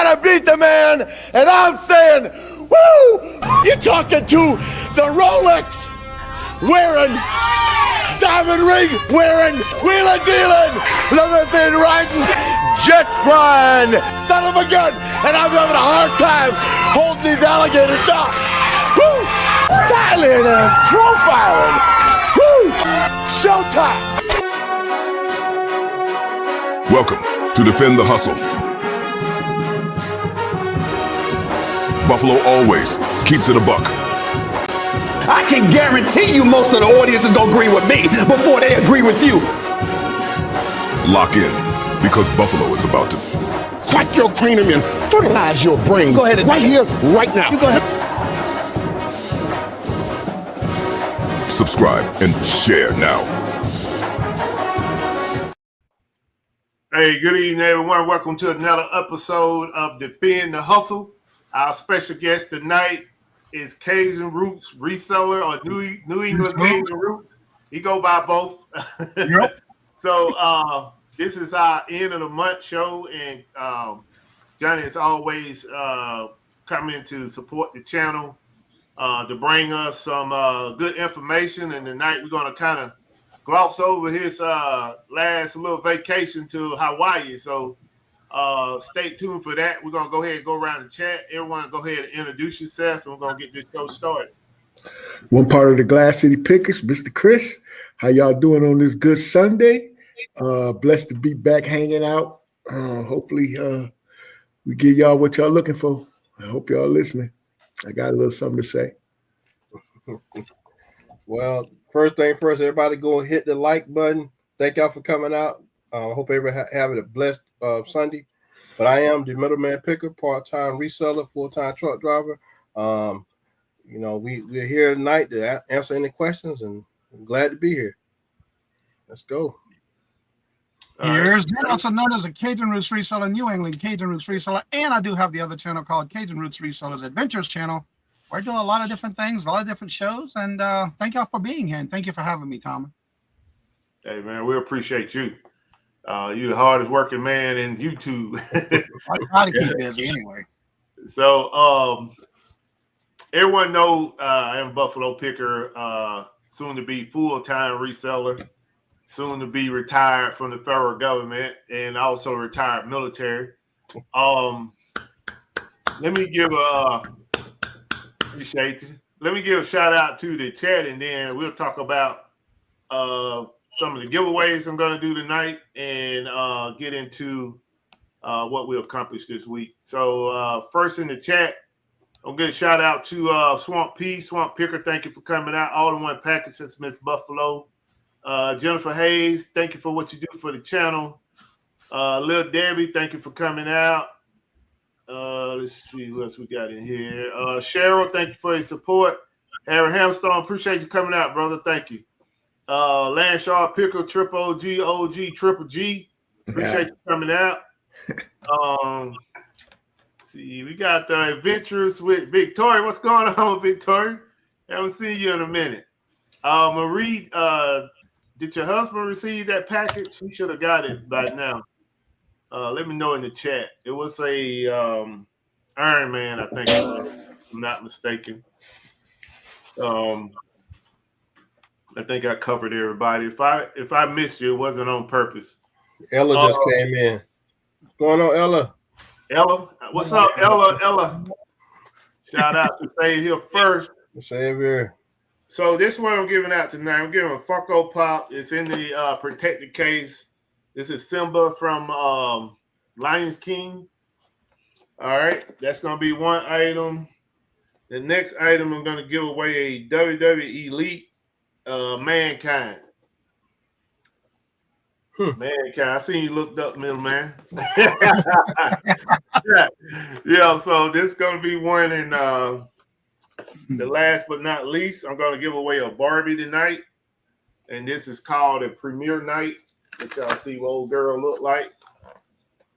gotta beat the man, and I'm saying, woo! You're talking to the Rolex wearing, diamond ring wearing, wheeling dealing, limousine riding, jet flying, son of a gun, and I'm having a hard time holding these alligators down. Woo! Styling and profiling. Woo! Showtime. Welcome to Defend the Hustle. Buffalo always keeps it a buck. I can guarantee you most of the audience is gonna agree with me before they agree with you. Lock in, because Buffalo is about to crack your cranium and fertilize your brain. Go ahead and right here, right now. You go ahead. subscribe and share now. Hey, good evening, everyone. Welcome to another episode of Defend the Hustle. Our special guest tonight is Cajun Roots reseller or New England Cajun Roots. He go by both. Yep. So this is our end of the month show, and Johnny is always coming to support the channel to bring us some good information. And tonight we're going to kind of gloss over his last little vacation to Hawaii. So stay tuned for that. We're going to go ahead and go around the chat. Everyone go ahead and introduce yourself, and we're going to get this show started. One part of the Glass City Pickers, Mr. Chris. How y'all doing on this good Sunday? Blessed to be back hanging out. Hopefully we give y'all what y'all looking for. I hope y'all listening. I got a little something to say. Well, first thing first, everybody go hit the like button. Thank y'all for coming out. I hope everybody having a blessed Sunday. But I am the middleman picker, part-time reseller, full-time truck driver. We're here tonight to answer any questions, and I'm glad to be here. Let's go. Here's also known as a Cajun Roots Reseller, New England Cajun Roots Reseller, and I do have the other channel called Cajun Roots Resellers Adventures channel, where I do a lot of different things, a lot of different shows, and thank y'all for being here, and thank you for having me, Tom. Hey, man, we appreciate you. You're the hardest working man in YouTube. I try to keep busy anyway. So everyone know I am Buffalo Picker, soon to be full-time reseller, soon to be retired from the federal government, and also retired military. Let me give a shout out to the chat, and then we'll talk about some of the giveaways I'm going to do tonight, and get into what we accomplished this week. So first in the chat, I'm going to shout out to Swamp P, Swamp Picker. Thank you for coming out. All in one package. That's Miss Buffalo. Jennifer Hayes, thank you for what you do for the channel. Lil Debbie, thank you for coming out. Let's see who else we got in here. Cheryl, thank you for your support. Harry Hamstone, appreciate you coming out, brother. Thank you. Lanshaw Picker, Triple OG, Triple G. Appreciate you coming out. See, we got the Adventures with Victoria. What's going on, Victoria? Haven't seen you in a minute. Marie, did your husband receive that package? He should have got it by now. Let me know in the chat. It was a Iron Man, I think, if I'm not mistaken. I think I covered everybody. If I missed you, it wasn't on purpose. Ella just came in. What's going on, Ella? Ella, what's up, Ella? Shout out to Save Here First. Save Here. So this one I'm giving out tonight. I'm giving a Funko Pop. It's in the protected case. This is Simba from Lion King. All right, that's gonna be one item. The next item, I'm gonna give away a WWE Elite Mankind. Mankind. I seen you looked up, middleman. Yeah. So this is gonna be one in. The last but not least, I'm going to give away a Barbie tonight. And this is called a premiere night. Let y'all see what old girl look like.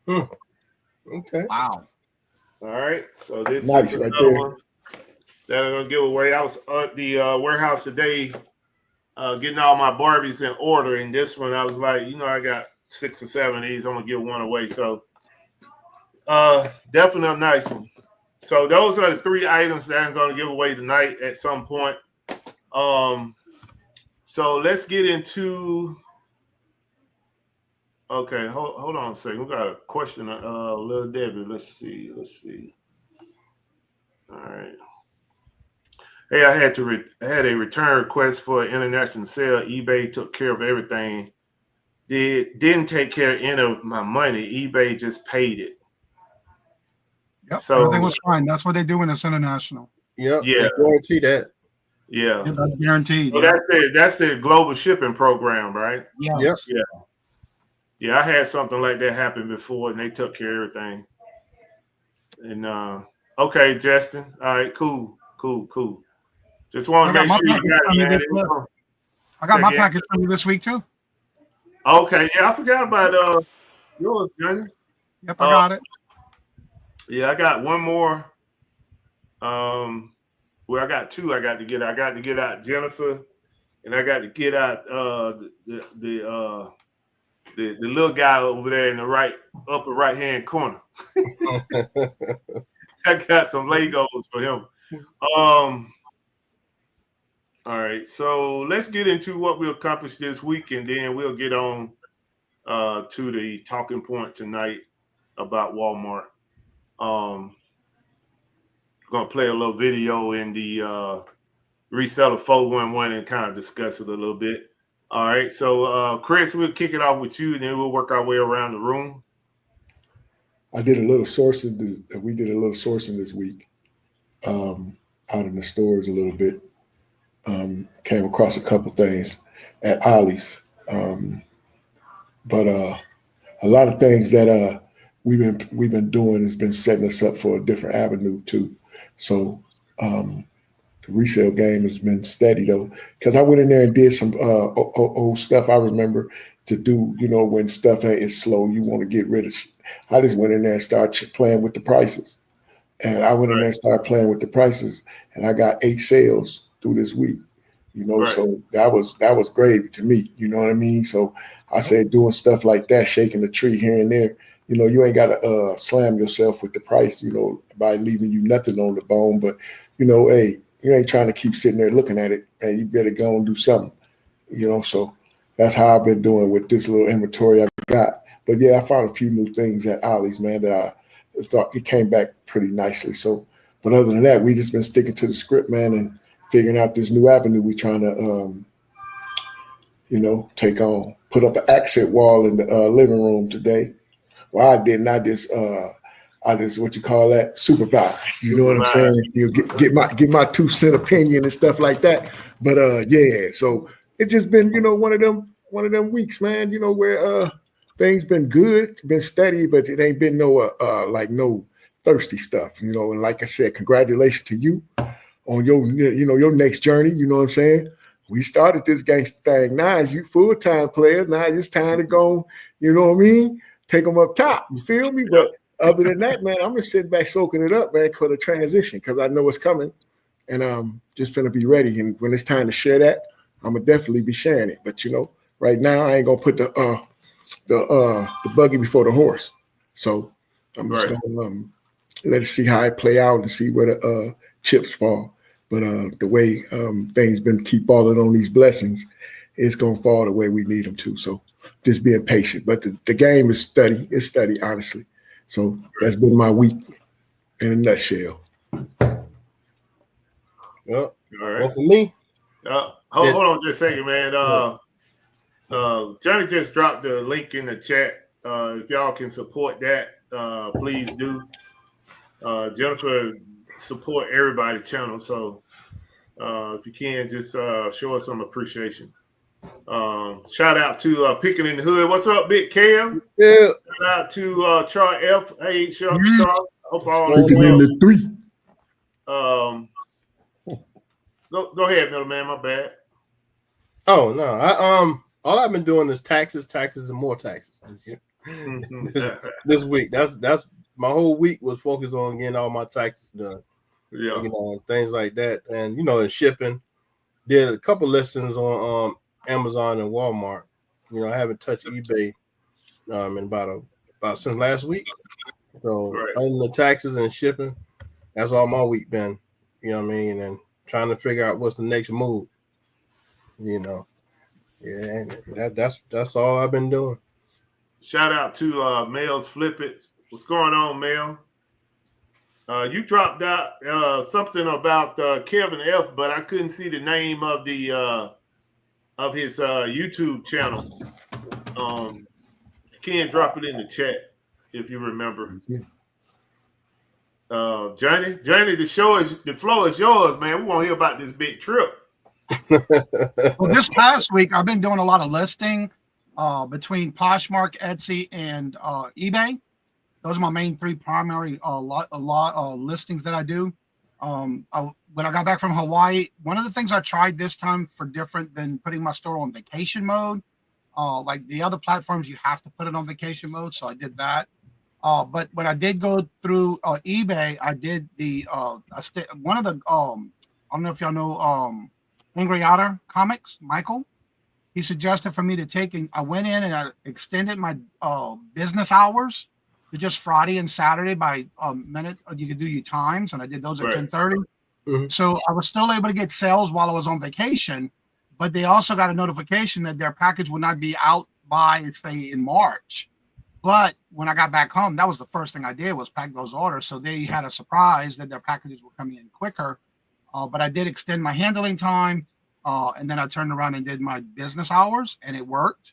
Okay. Wow. All right. So this Nice is right another there. one that I'm going to give away. I was at the warehouse today getting all my Barbies in order. And this one, I was like, I got 6 or 7 of these. I'm going to give one away. So Definitely a nice one. So those are the 3 items that I'm going to give away tonight at some point. So let's get into. Okay, hold on a second. We got a question. Little Debbie. Let's see. All right. Hey, I had a return request for an international sale. eBay took care of everything. Didn't take care of any of my money. eBay just paid it. Yep, So everything was fine. That's what they do when it's international. Yep. Yeah. They guarantee that. Yeah. Yeah, that's guaranteed. So Yeah. that's the global shipping program, right? Yep. Yeah, I had something like that happen before, and they took care of everything. And okay, Justin. All right, cool. Just want to make sure you got it, man. I got my package from you this week too. Okay, yeah, I forgot about yours, Johnny. Yep, I got it. Yeah, I got one more. Well, I got 2. I got to get out Jennifer, and I got to get out the little guy over there in the upper right hand corner. I got some Legos for him. All right, so let's get into what we accomplished this week, and then we'll get on to the talking point tonight about Walmart. Going to play a little video in the reseller 411 and kind of discuss it a little bit. All right, so Chris, we'll kick it off with you, and then we'll work our way around the room. I did a little sourcing. We did a little sourcing this week out in the stores a little bit. Came across a couple things at Ollie's, but a lot of things that we've been doing has been setting us up for a different avenue too. So the resale game has been steady though, because I went in there and did some old stuff I remember to do. You know, when stuff is slow, you want to get rid of. I just went in there and started playing with the prices, and I went in there and started playing with the prices, and I got 8 sales through this week. You know, so that was great to me. You know what I mean? So I said doing stuff like that, shaking the tree here and there. You know, you ain't got to slam yourself with the price, you know, by leaving you nothing on the bone. But, you know, hey, you ain't trying to keep sitting there looking at it, and you better go and do something, you know. So that's how I've been doing with this little inventory I've got. But, yeah, I found a few new things at Ollie's, man, that I thought it came back pretty nicely. So, but other than that, we just been sticking to the script, man, and figuring out this new avenue we're trying to, you know, take on. Put up an accent wall in the living room today. Well, I didn't. I just what you call that, supervise. You know what I'm saying? You know, get my 2 cent opinion and stuff like that. But yeah. So it's just been, you know, one of them weeks, man. You know, where things been good, been steady, but it ain't been no like no thirsty stuff. You know, and like I said, congratulations to you on your, you know, your next journey. You know what I'm saying? We started this gangster thing. Now as you full-time player, now it's time to go, you know what I mean? Take them up top. You feel me? But other than that, man, I'm just sitting back soaking it up, man, for the transition, because I know it's coming. And just gonna be ready. And when it's time to share that, I'm gonna definitely be sharing it. But you know, right now I ain't gonna put the buggy before the horse. So I'm just gonna let us see how it play out and see where the chips fall. But the way things been keep falling on these blessings, it's gonna fall the way we need them to. So just being patient. But the game is steady. It's steady, honestly. So that's been my week in a nutshell. Well, All right. well for me. Hold on just a second, man. Johnny just dropped the link in the chat. If y'all can support that, please do. Jennifer support everybody channel, so if you can, just show us some appreciation. Shout out to Picking in the Hood. What's up, Big Cam? Yeah. Shout out to Char F. Hey, Char. Hope all is Picking in well. the 3. Go ahead, middleman. My bad. Oh no, all I've been doing is taxes, and more taxes this week. That's my whole week was focused on getting all my taxes done. Yeah, you know, things like that, and you know, and shipping. Did a couple listings on Amazon and Walmart. You know, I haven't touched eBay in about since last week. So Right. other than the taxes and shipping, that's all my week been. You know what I mean? And trying to figure out what's the next move. You know. Yeah, that's all I've been doing. Shout out to Mel's Flippets. What's going on, Mel? You dropped out something about Kevin F, but I couldn't see the name of the of his YouTube channel. You can drop it in the chat if you remember. Johnny, the floor is yours, man. We want to hear about this big trip. Well, this past week I've been doing a lot of listing between Poshmark, Etsy, and eBay. Those are my main three primary listings that I do. When I got back from Hawaii, one of the things I tried this time for different than putting my store on vacation mode, like the other platforms, you have to put it on vacation mode. So I did that. But when I did go through eBay, I did the one of the I don't know if y'all know Angry Otter Comics, Michael. He suggested for me to take, and I went in and I extended my business hours to just Friday and Saturday by a minute. You could do your times, and I did those at 10:30. Mm-hmm. So I was still able to get sales while I was on vacation, but they also got a notification that their package would not be out by, say, in March. But when I got back home, that was the first thing I did was pack those orders. So they had a surprise that their packages were coming in quicker. But I did extend my handling time. And then I turned around and did my business hours, and it worked.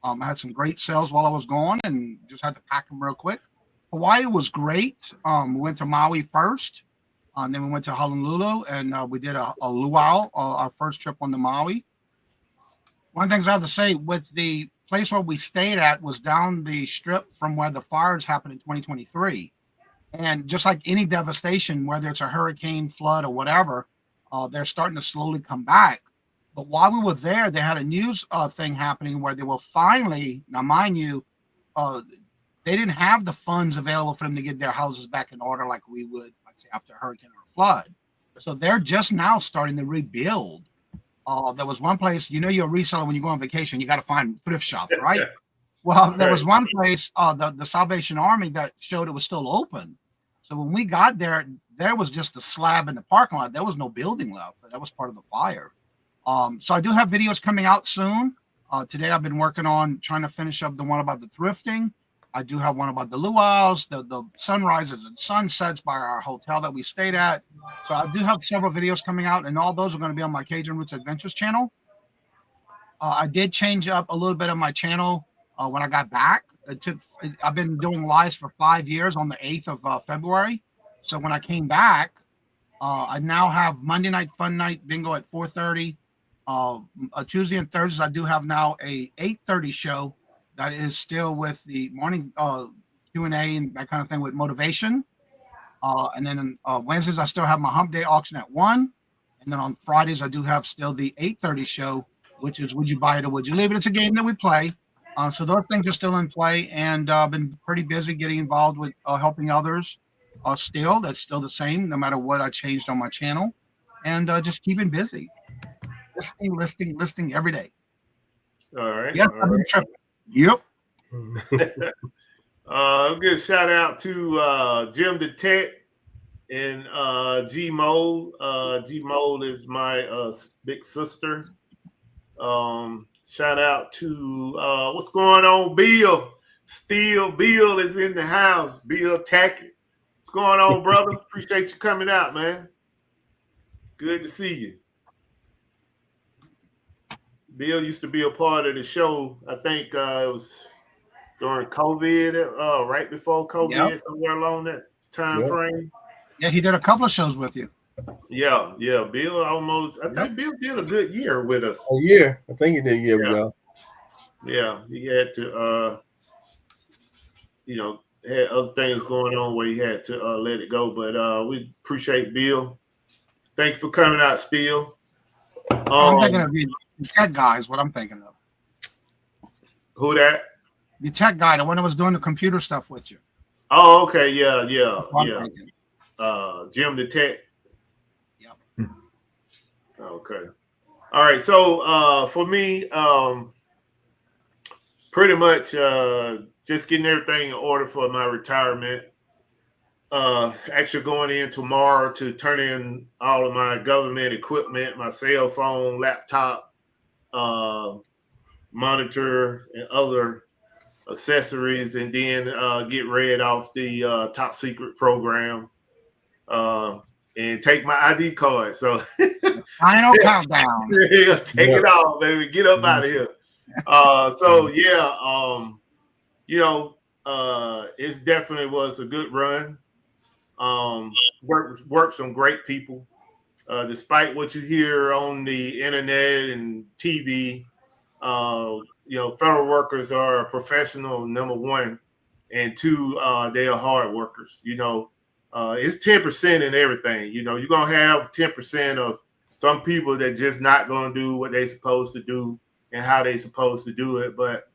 I had some great sales while I was gone and just had to pack them real quick. Hawaii was great. We went to Maui first. Then we went to Honolulu, and we did a luau, our first trip on the Maui. One of the things I have to say, with the place where we stayed at was down the strip from where the fires happened in 2023. And just like any devastation, whether it's a hurricane, flood, or whatever, they're starting to slowly come back. But while we were there, they had a news thing happening where they will finally, now mind you, they didn't have the funds available for them to get their houses back in order like we would, let's say, after a hurricane or a flood. So they're just now starting to rebuild. There was one place, you're a reseller when you go on vacation, you got to find thrift shops, right? Well, there was one place, the Salvation Army, that showed it was still open. So when we got there, there was just a slab in the parking lot. There was no building left. That was part of the fire. So I do have videos coming out soon. Today I've been working on trying to finish up the one about the thrifting. I do have one about the luau's, the sunrises and sunsets by our hotel that we stayed at. So I do have several videos coming out, and all those are going to be on my Cajun Roots Adventures channel. I did change up a little bit of my channel when I got back. I've been doing lives for 5 years on the 8th of February. So when I came back, I now have Monday Night Fun Night Bingo at 4:30. Tuesday and Thursdays, I do have now a 8:30 show that is still with the morning Q&A and that kind of thing with motivation. And then Wednesdays, I still have my Hump Day auction at 1. And then on Fridays, I do have still the 8:30 show, which is Would You Buy It or Would You Leave It? It's a game that we play. So those things are still in play, and I've been pretty busy getting involved with helping others. Still, that's still the same, no matter what I changed on my channel, and just keeping busy, listing every day. All right. Yes, I've been tripping. Yep. Good shout out to Jim the Tech and G Mole. G Mole is my big sister. Shout out to what's going on, Bill. Bill is in the house. Bill Tackett. What's going on, brother? Appreciate you coming out, man. Good to see you. Bill used to be a part of the show. I think it was during COVID, right before COVID, somewhere along that time frame. Yeah, he did a couple of shows with you. Yeah. Bill I think Bill did a good year with us. A year. I think he did a year ago. Yeah, he had to, had other things going on where he had to let it go. But we appreciate Bill. Thanks for coming out, Steele. I'm thinking of the tech guy is what I'm thinking of. Who that? The tech guy, the one that was doing the computer stuff with you. Oh, okay. Yeah. Jim the Tech. Yep. Okay. All right. So for me, pretty much just getting everything in order for my retirement. actually going in tomorrow to turn in all of my government equipment, my cell phone, laptop, monitor, and other accessories, and then get read off the top secret program and take my ID card. So final countdown. yeah, take it off, baby. Get up out of here. So yeah, you know, it definitely was a good run. Worked some great people. Despite what you hear on the internet and TV, you know, federal workers are professional, number one, and two, they are hard workers. You know, it's 10% in everything. You know, you're gonna have 10% of some people that just not gonna do what they supposed to do and how they supposed to do it. But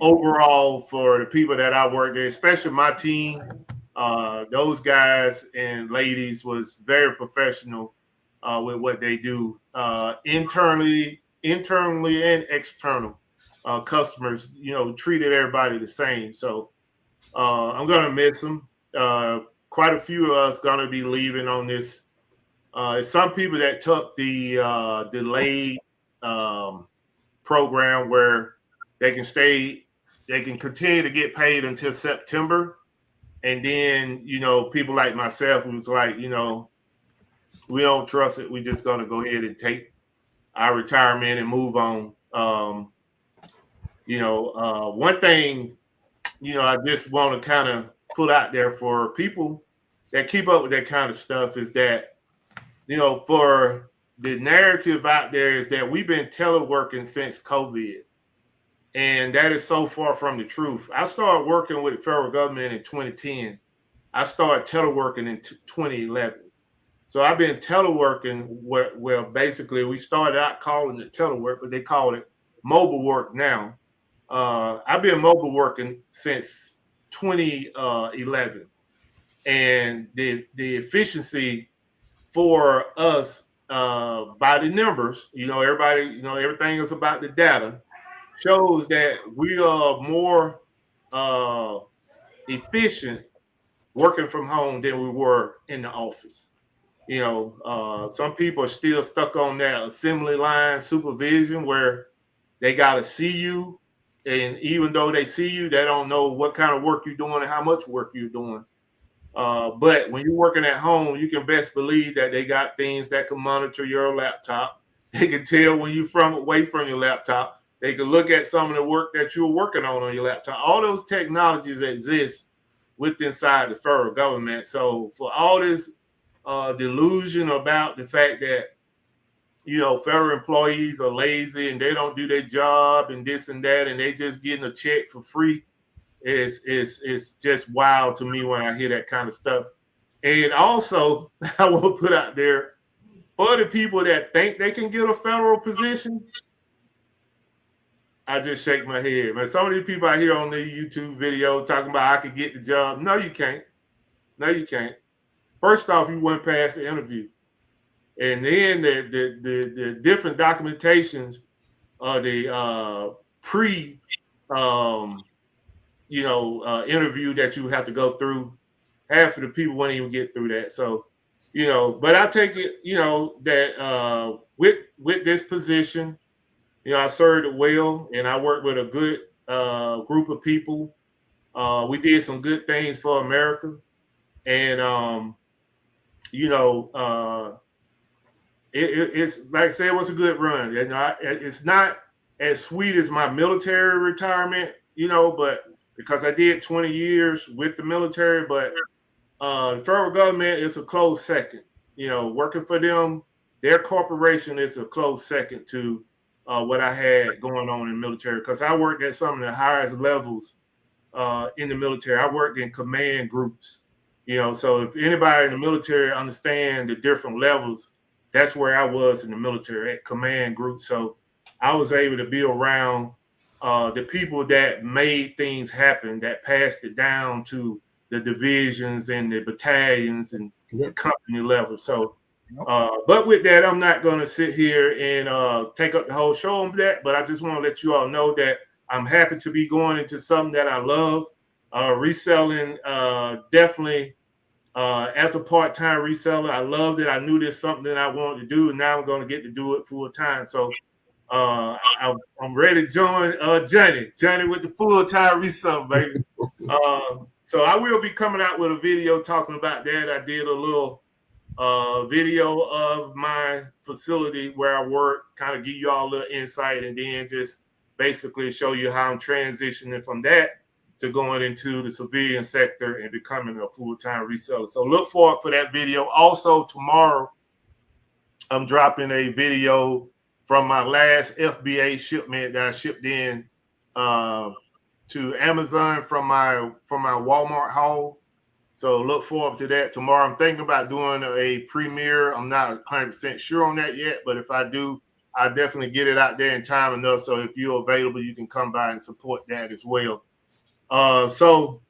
overall, for the people that I work with, especially my team, those guys and ladies was very professional with what they do internally and external. Customers, you know, treated everybody the same. So I'm gonna miss them. Quite a few of us gonna be leaving on this. Some people that took the delayed program where they can continue to get paid until September. And then, you know, people like myself who's like, you know, we don't trust it. We're just going to go ahead and take our retirement and move on. You know, one thing, you know, I just want to kind of put out there for people that keep up with that kind of stuff is that, you know, for the narrative out there is that we've been teleworking since COVID. And that is so far from the truth. I started working with the federal government in 2010. I started teleworking in 2011. So I've been teleworking where basically we started out calling it telework, but they call it mobile work now. I've been mobile working since 2011. And the efficiency for us by the numbers, you know, everybody, you know, everything is about the data, shows that we are more efficient working from home than we were in the office. You know, some people are still stuck on that assembly line supervision where they got to see you. And even though they see you, they don't know what kind of work you're doing and how much work you're doing. But when you're working at home, you can best believe that they got things that can monitor your laptop. They can tell when you're away from your laptop. They can look at some of the work that you're working on your laptop. All those technologies exist within inside the federal government. So for all this delusion about the fact that, you know, federal employees are lazy and they don't do their job and this and that, and they just getting a check for free, it's just wild to me when I hear that kind of stuff. And also, I want to put out there for the people that think they can get a federal position, I just shake my head. Man, some of these people I hear on the YouTube video talking about I could get the job. No, you can't. No, you can't. First off, you went past the interview. And then the different documentations of the interview that you have to go through. Half of the people won't even get through that. So, you know, but I take it, you know, that with this position, you know, I served it well, and I worked with a good group of people. We did some good things for America, and you know, it's like I said, it was a good run. And it's not as sweet as my military retirement, you know, but because I did 20 years with the military, but the federal government is a close second. You know, working for them, their corporation is a close second to what I had going on in the military, because I worked at some of the highest levels in the military. I worked in command groups, you know, so if anybody in the military understand the different levels, that's where I was in the military, at command groups. So I was able to be around the people that made things happen, that passed it down to the divisions and the battalions and the company level. So but with that, I'm not going to sit here and take up the whole show on that, but I just want to let you all know that I'm happy to be going into something that I love. Reselling definitely as a part-time reseller. I loved it. I knew there's something that I wanted to do, and now I'm going to get to do it full-time. So I'm ready to join Johnny with the full-time reseller, baby. So I will be coming out with a video talking about that. I did a little video of my facility where I work, kind of give you all a little insight, and then just basically show you how I'm transitioning from that to going into the civilian sector and becoming a full-time reseller. So look forward for that video. Also, tomorrow, I'm dropping a video from my last FBA shipment that I shipped in to Amazon from my Walmart haul. So look forward to that tomorrow. I'm thinking about doing a premiere. I'm not 100% sure on that yet, but if I do, I'll definitely get it out there in time enough. So if you're available, you can come by and support that as well. So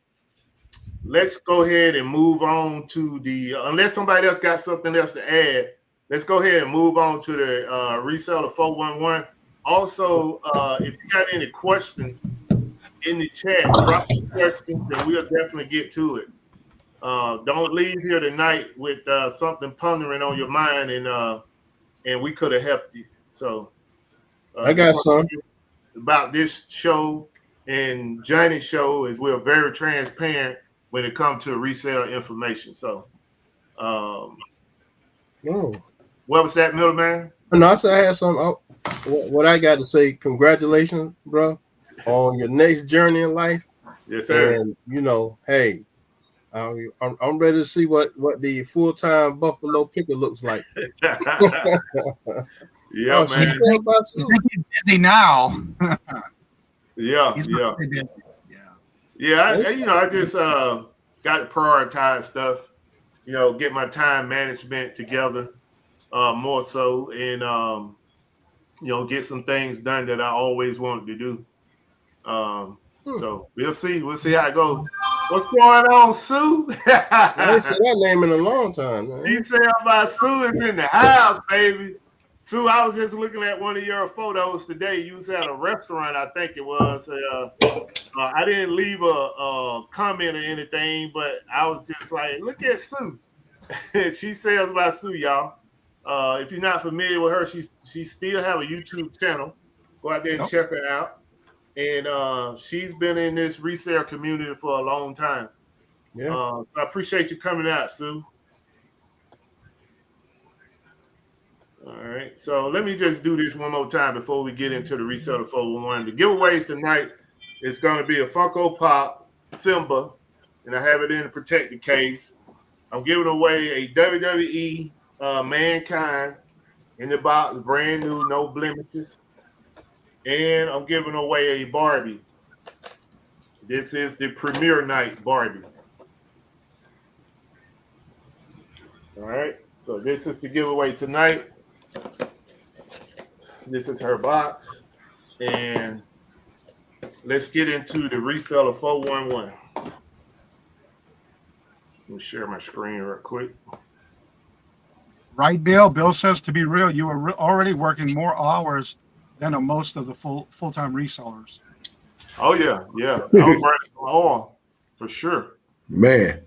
let's go ahead and move on to unless somebody else got something else to add, let's go ahead and move on to the reseller 411. Also, if you got any questions in the chat, drop the questions and we'll definitely get to it. Don't leave here tonight with something pondering on your mind, and we could have helped you. So I got some about this show and Johnny's show is we're very transparent when it comes to resale information. So, what was that, middleman? No, I said I had some. What I got to say, congratulations, bro, on your next journey in life. Yes, sir. And hey, I'm ready to see what the full-time Buffalo picker looks like. Yeah, man. He's busy now. Yeah. I just got to prioritize stuff. Get my time management together more so, and get some things done that I always wanted to do. So we'll see how it goes. What's going on, Sue? I ain't said that name in a long time, man. You say about Sue is in the house, baby. Sue, I was just looking at one of your photos today. You was at a restaurant, I think it was. I didn't leave a comment or anything, but I was just like, look at Sue. She sells by Sue, y'all. If you're not familiar with her, she still have a YouTube channel. Go out there and check her out. And she's been in this resale community for a long time. Yeah. So I appreciate you coming out, Sue. All right. So let me just do this one more time before we get into the reseller 411. The giveaways tonight is going to be a Funko Pop Simba, and I have it in a protected case. I'm giving away a WWE Mankind in the box, brand new, no blemishes. And I'm giving away a Barbie. This is the premiere night Barbie. All right. So this is the giveaway tonight. This is her box. And let's get into the reseller 411. Let me share my screen real quick. Right, Bill? Bill says, to be real, you were already working more hours than most of the full-time resellers. Oh, yeah. I was running all for sure. Man.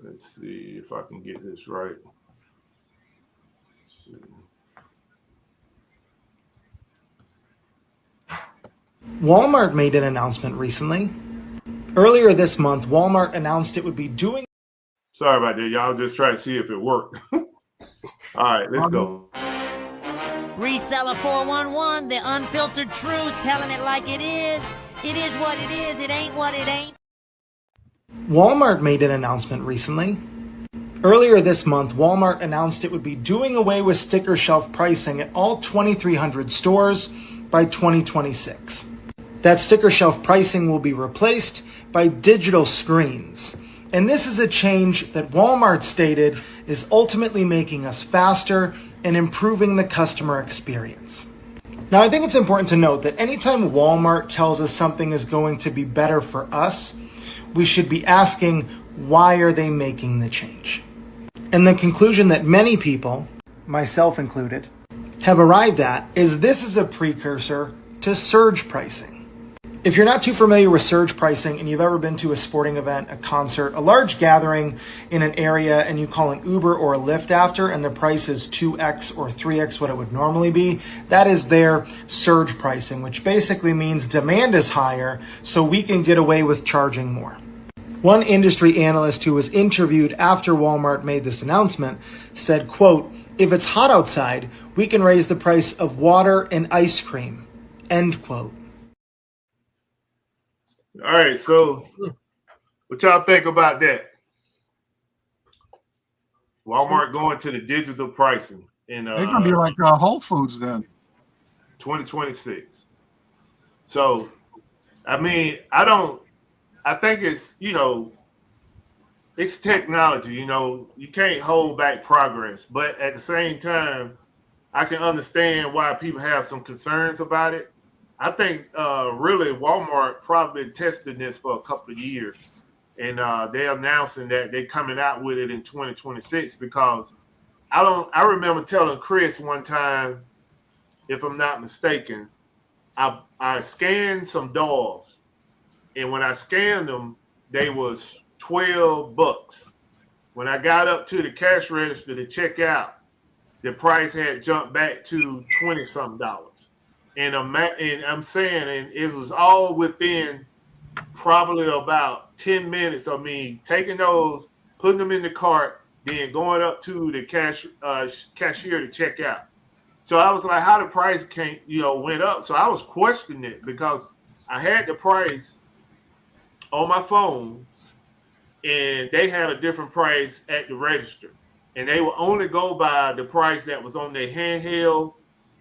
Let's see if I can get this right. Let's see. Walmart made an announcement recently. Earlier this month, Walmart announced it would be doing... Sorry about that, y'all. Just try to see if it worked. All right, let's go. Reseller 411, the unfiltered truth, telling it like it is. It is what it is. It ain't what it ain't. Walmart made an announcement recently. Earlier this month, Walmart announced it would be doing away with sticker shelf pricing at all 2,300 stores by 2026. That sticker shelf pricing will be replaced by digital screens. And this is a change that Walmart stated is ultimately making us faster and improving the customer experience. Now, I think it's important to note that anytime Walmart tells us something is going to be better for us, we should be asking, why are they making the change? And the conclusion that many people, myself included, have arrived at is this is a precursor to surge pricing. If you're not too familiar with surge pricing and you've ever been to a sporting event, a concert, a large gathering in an area, and you call an Uber or a Lyft after and the price is 2x or 3x what it would normally be, that is their surge pricing, which basically means demand is higher so we can get away with charging more. One industry analyst who was interviewed after Walmart made this announcement said, quote, "If it's hot outside, we can raise the price of water and ice cream," end quote. All right, so what y'all think about that? Walmart going to the digital pricing in They're gonna be like Whole Foods then. 2026. So, I mean, I think it's, it's technology, you can't hold back progress, but at the same time, I can understand why people have some concerns about it. I think really Walmart probably been testing this for a couple of years, and they're announcing that they're coming out with it in 2026 because I remember telling Chris one time, if I'm not mistaken, I scanned some dolls, and when I scanned them, they was $12. When I got up to the cash register to check out, the price had jumped back to $20-something. And I'm saying, and it was all within probably about 10 minutes of me taking those, putting them in the cart, then going up to the cashier to check out. So I was like, how the price went up. So I was questioning it because I had the price on my phone and they had a different price at the register. And they would only go by the price that was on their handheld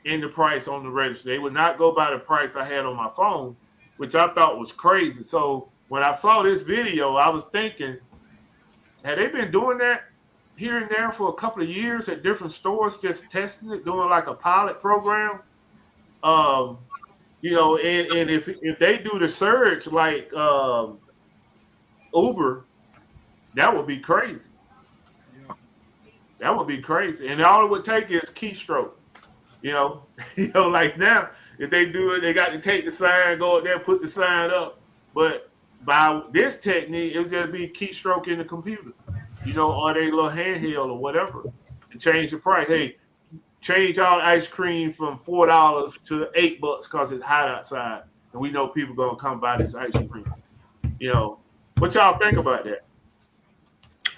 and the price on the register. They would not go by the price I had on my phone, which I thought was crazy. So when I saw this video, I was thinking, had they been doing that here and there for a couple of years at different stores, just testing it, doing like a pilot program? And if they do the surge like Uber, that would be crazy. That would be crazy. And all it would take is keystroke. Like now, if they do it, they got to take the sign, go up there, put the sign up. But by this technique, it'll just be keystroke in the computer, or they little handheld or whatever, and change the price. Hey, change all ice cream from $4 to $8 because it's hot outside, and we know people gonna come buy this ice cream. What y'all think about that?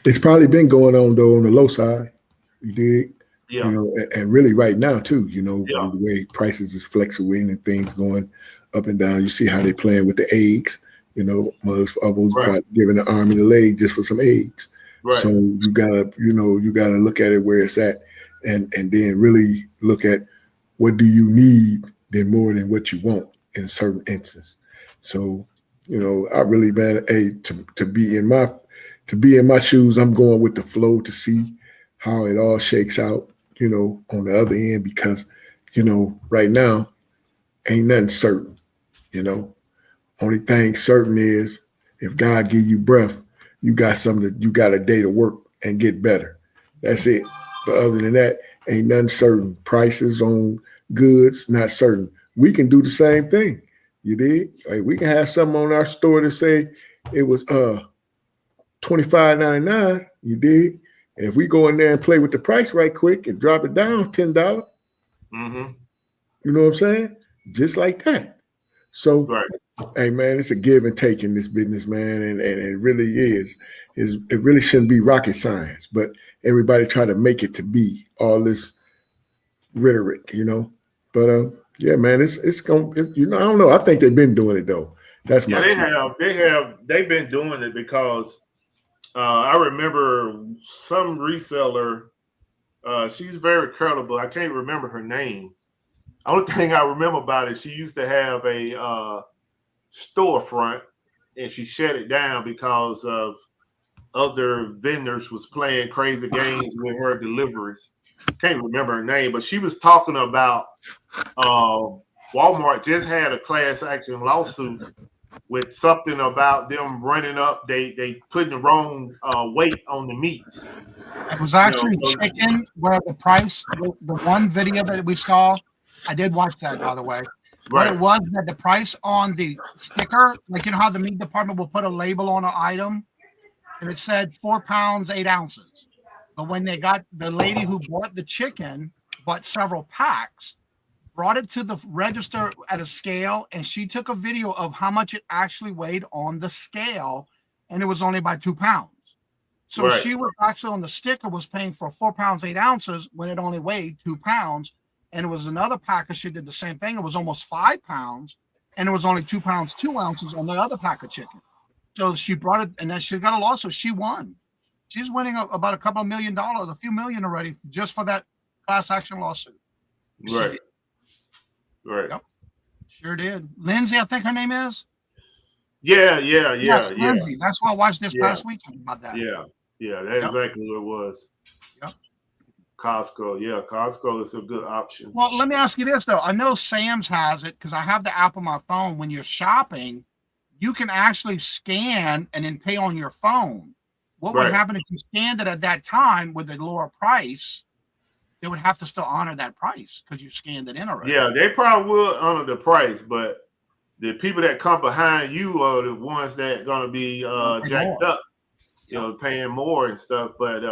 It's probably been going on though on the low side. You dig? Yeah. And really right now too, Yeah. the way prices is fluctuating and things going up and down. You see how they playing with the eggs, most of them giving the arm and the leg just for some eggs. Right. So you gotta look at it where it's at and then really look at what do you need then more than what you want in certain instances. So, I really to be in my shoes, I'm going with the flow to see how it all shakes out, on the other end, because, right now ain't nothing certain, only thing certain is if God give you breath, you got a day to work and get better. That's it. But other than that, ain't nothing certain. Prices on goods, not certain. We can do the same thing. You did. Like we can have something on our store to say it was $25.99. You did. And if we go in there and play with the price right quick and drop it down $10, mm-hmm. You know what I'm saying? Just like that. So, right. Hey man, it's a give and take in this business, man, and it really is. It really shouldn't be rocket science, but everybody try to make it to be all this rhetoric, But yeah, man, it's I don't know. I think they've been doing it though. That's my they've been doing it because I remember some reseller. She's very credible. I can't remember her name. Only thing I remember about it, she used to have a storefront, and she shut it down because of other vendors was playing crazy games with her deliveries. Can't remember her name, but she was talking about Walmart just had a class action lawsuit with something about them running up. They putting the wrong weight on the meats. It was actually chicken where the price, the one video that we saw, I did watch that, by the way. What it was that the price on the sticker, like you know how the meat department will put a label on an item, and it said 4 pounds 8 ounces. But when they got the lady who bought the chicken, bought several packs, brought it to the register at a scale, and she took a video of how much it actually weighed on the scale, and it was only by 2 pounds. So she was actually on the sticker was paying for 4 pounds 8 ounces when it only weighed 2 pounds. And it was another packer. She did the same thing. It was almost 5 pounds, and it was only 2 pounds 2 ounces on the other pack of chicken. So she brought it, and then she got a lawsuit. She won. She's winning about a couple of $1 million, a few million already, just for that class action lawsuit. Right. Yep. Sure did. Lindsay, I think her name is. Yeah. Yes, Lindsay. That's why I watched this past weekend about that. Yeah, that's exactly what it was. Yep. Costco. Costco is a good option. Well, let me ask you this, though. I know Sam's has it because I have the app on my phone. When you're shopping, you can actually scan and then pay on your phone. What would happen if you scanned it at that time with a lower price? They would have to still honor that price because you scanned it in already. Yeah, they probably will honor the price, but the people that come behind you are the ones that are going to be jacked up, paying more and stuff. But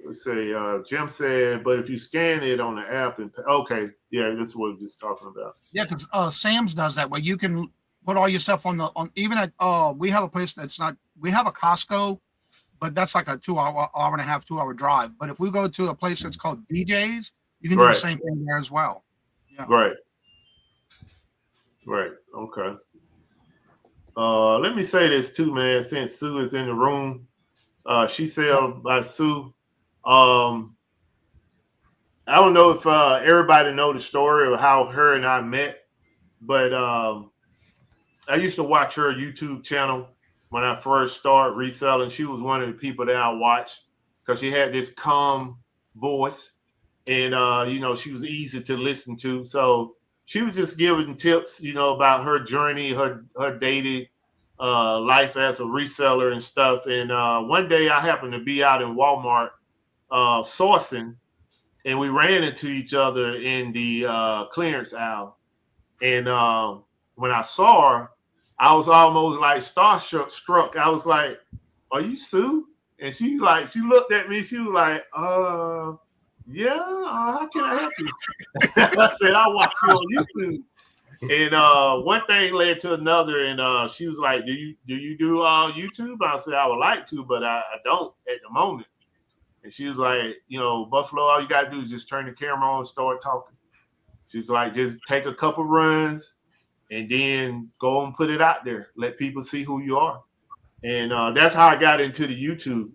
let's say Jim said, but if you scan it on the app and that's what we're just talking about. Yeah, because Sam's does that where you can put all your stuff on even at we have a place that's not, we have a Costco, but that's like a 2 hour and a half, 2 hour drive. But if we go to a place that's called DJ's, you can do the same thing there as well. Yeah. Right. Okay. Let me say this too, man, since Sue is in the room. She said by Sue. I don't know if everybody know the story of how her and I met, but I used to watch her YouTube channel when I first started reselling. She was one of the people that I watched because she had this calm voice, and she was easy to listen to. So she was just giving tips, about her journey, her daily life as a reseller and stuff. And one day I happened to be out in Walmart sourcing, and we ran into each other in the clearance aisle. And when I saw her, I was almost like starstruck. I was like, "Are you Sue?" And she looked at me. She was like, yeah. How can I help you?" I said, "I watch you on YouTube." And one thing led to another, and she was like, "Do you do YouTube?" I said, "I would like to, but I don't at the moment." And she was like, "Buffalo, all you got to do is just turn the camera on and start talking." She was like, "Just take a couple runs and then go and put it out there. Let people see who you are." And that's how I got into the YouTube,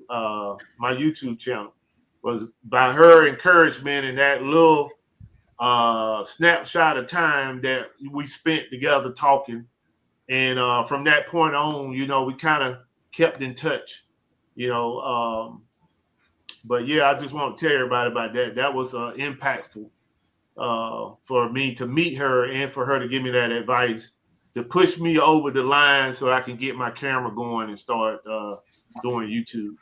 my YouTube channel, was by her encouragement and that little snapshot of time that we spent together talking. And from that point on, we kind of kept in touch, but yeah, I just want to tell everybody about that. That was impactful for me to meet her and for her to give me that advice to push me over the line so I can get my camera going and start doing YouTube.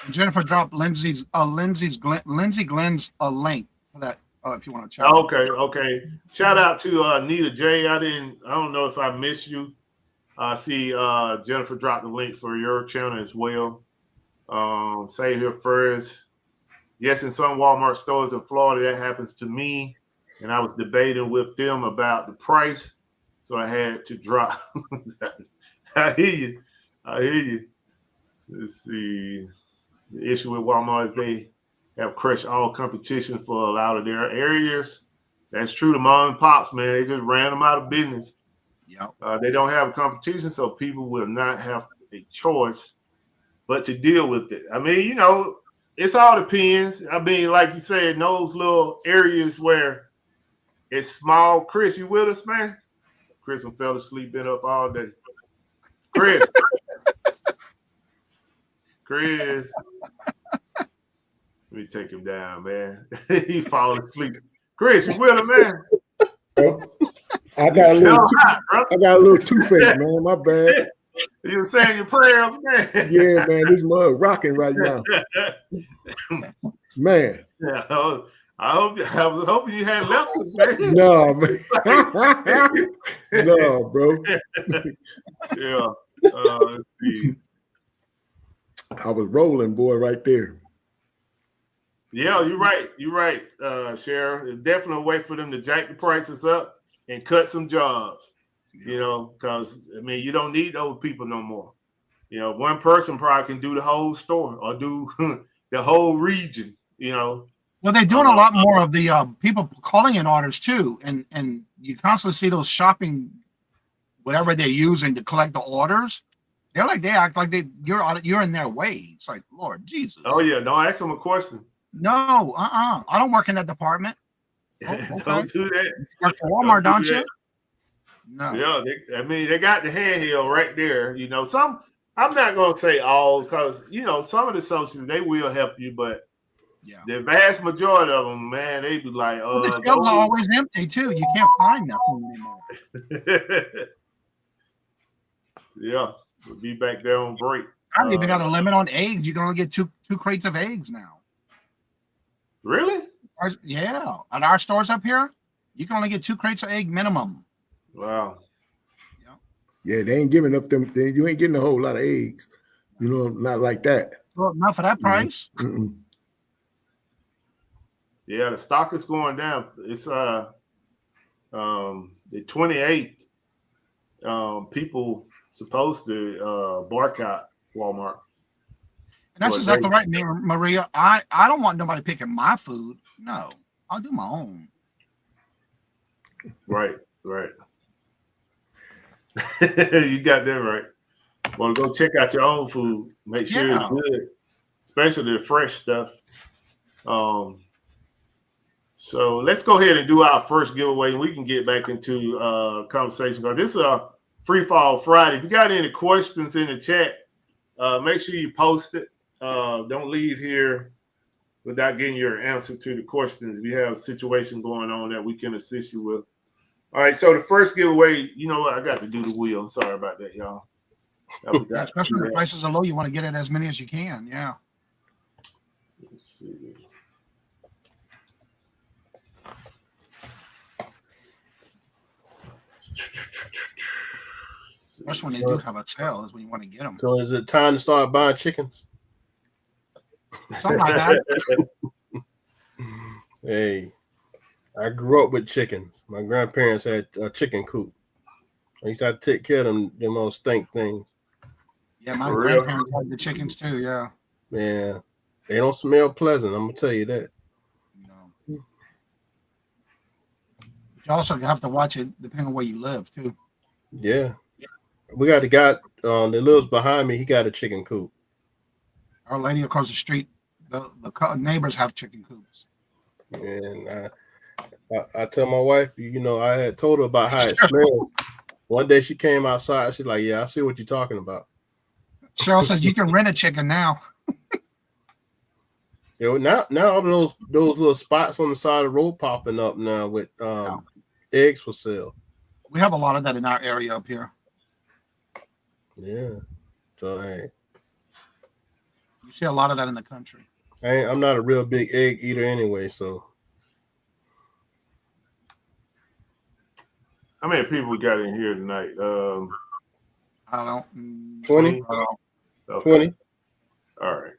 Jennifer dropped Lindsay Glenn's link for that if you want to check. Okay. Shout out to Nita J. I don't know if I missed you. I see Jennifer dropped the link for your channel as well. Say here first. Yes, in some Walmart stores in Florida, that happens to me. And I was debating with them about the price, so I had to drop. I hear you. Let's see. The issue with Walmart is they have crushed all competition for a lot of their areas. That's true to mom and pops, man. They just ran them out of business. Yep. They don't have competition, so people will not have a choice but to deal with it. I mean, it's all depends. I mean, like you said, those little areas where it's small. Chris, you with us, man? Chris fell asleep, been up all day. Chris. Let me take him down, man. He falling asleep. Chris, you with him, man? I got a little two-faced, man. My bad. You were saying your prayers, man. Yeah, man. This mug rocking right now. Man. Yeah, I was hoping you had left us, man. No, man. No, bro. Yeah. Let's see. I was rolling, boy, right there. Yeah, you're right. You're right, Sheriff. It's definitely a way for them to jack the prices up and cut some jobs. You know, because I mean, you don't need those people no more. You know, one person probably can do the whole store or do the whole region. You know. Well, they're doing a lot more of the people calling in orders too, and you constantly see those shopping, whatever they're using to collect the orders. They act like you're in their way. It's like, Lord Jesus. Oh yeah, don't ask them a question. No, I don't work in that department. Oh, okay. Don't do that. You work for Walmart, don't you? No. Yeah, they got the handheld right there. You know, I'm not gonna say all because you know some of the associates they will help you, but the vast majority of them, man, they be like, well, the shelves are always empty too. You can't find nothing anymore. Yeah, we'll be back there on break. I've even got a limit on eggs. You can only get two crates of eggs now. Really? Yeah. At our stores up here, you can only get 2 crates of egg minimum. Wow. Yeah, they ain't giving up them. You ain't getting a whole lot of eggs. You know, not like that. Well, not for that price. Mm-mm. Yeah, the stock is going down. It's the 28th. People supposed to boycott Walmart. And that's exactly right, Maria. I don't want nobody picking my food. No, I'll do my own. Right. You got that right. Well, go check out your own food. Make sure it's good, especially the fresh stuff. So let's go ahead and do our first giveaway, and we can get back into conversation because this is a free fall Friday. If you got any questions in the chat, make sure you post it. Don't leave here without getting your answer to the questions. If you have a situation going on that we can assist you with. All right, so the first giveaway, you know what? I got to do the wheel. Sorry about that, y'all. Yeah, especially when the prices are low, you want to get it as many as you can. Yeah. Let's see. Especially when they do have a sale is when you want to get them. So is it time to start buying chickens? Something like that. Hey, I grew up with chickens. My grandparents had a chicken coop. I used to have to take care of them old stink things. Yeah, my grandparents had the chickens too. Yeah. Yeah, they don't smell pleasant. I'm gonna tell you that. No. You also have to watch it depending on where you live too. Yeah. We got a guy that lives behind me. He got a chicken coop. Our lady across the street, the neighbors have chicken coops. And I tell my wife, you know, I had told her about how it smelled. One day she came outside. She's like, "Yeah, I see what you're talking about." Cheryl says you can rent a chicken now. You know, now all those little spots on the side of the road popping up now with eggs for sale. We have a lot of that in our area up here. Yeah. So hey, you see a lot of that in the country. I'm not a real big egg eater anyway, so. How many people we got in here tonight? I don't. 20. Okay. 20. All right.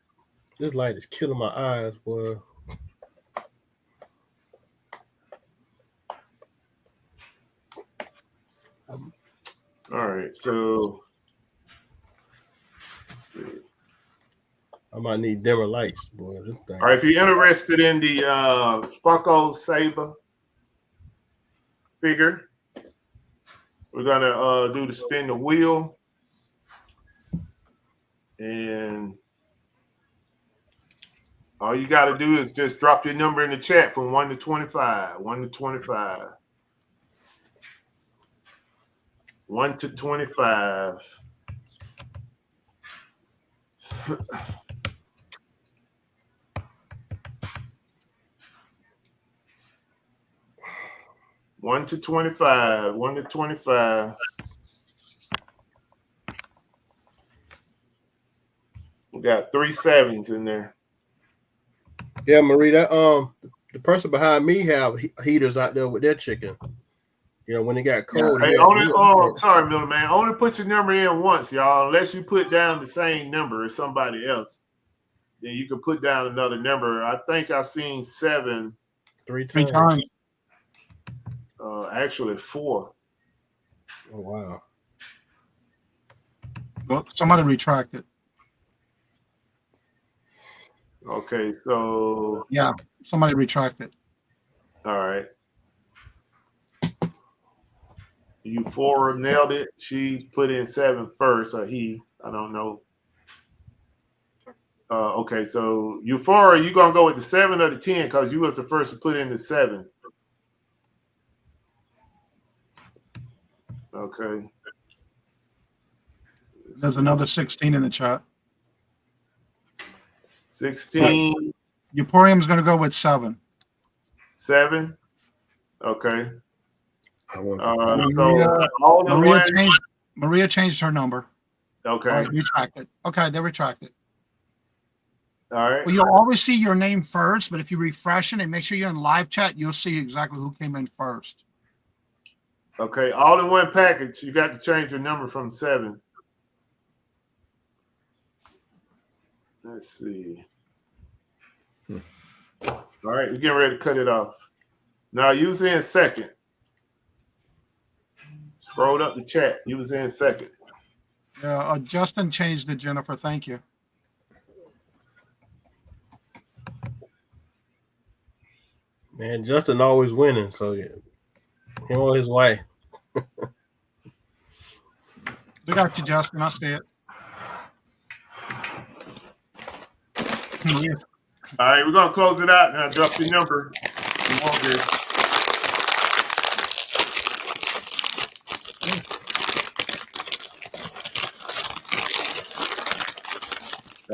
This light is killing my eyes, boy. All right. So I might need dimmer lights, boy. This thing. All right. If you're interested in the Funko Saber figure, we're gonna do the spin the wheel, and all you got to do is just drop your number in the chat from 1 to 25. 1 to 25. 1 to 25. One to 25. 1 to 25. We got 3 sevens in there. Yeah, Marie, that the person behind me have heaters out there with their chicken. You know, when it got cold. Hey, sorry, middleman. Only put your number in once, y'all. Unless you put down the same number as somebody else, then you can put down another number. I think I've seen 7. 3 times. Actually 4. Oh wow. Well, somebody retracted. Okay, so yeah, somebody retracted. All right. Euphoria nailed it. She put in 7 first, or he. I don't know. Okay, so Euphoria, you gonna go with the 7 or the 10 because you was the first to put in the 7. Okay. There's another 16 in the chat. 16. Euporium's going to go with 7. 7. Okay. Maria changed her number. Okay. All right, retracted. Okay, they retracted. All right. Well, you'll always see your name first, but if you refresh it and make sure you're in live chat, you'll see exactly who came in first. Okay, all in one package. You got to change your number from 7. Let's see. All right, we're getting ready to cut it off. Now, you was in second. Scroll up the chat. You was in second. Yeah, Justin changed it, Jennifer. Thank you. Man, Justin always winning, so yeah, he on his way. We got you, Justin. I see it. Yeah. All right, we're gonna close it out now. Drop your number. You want this.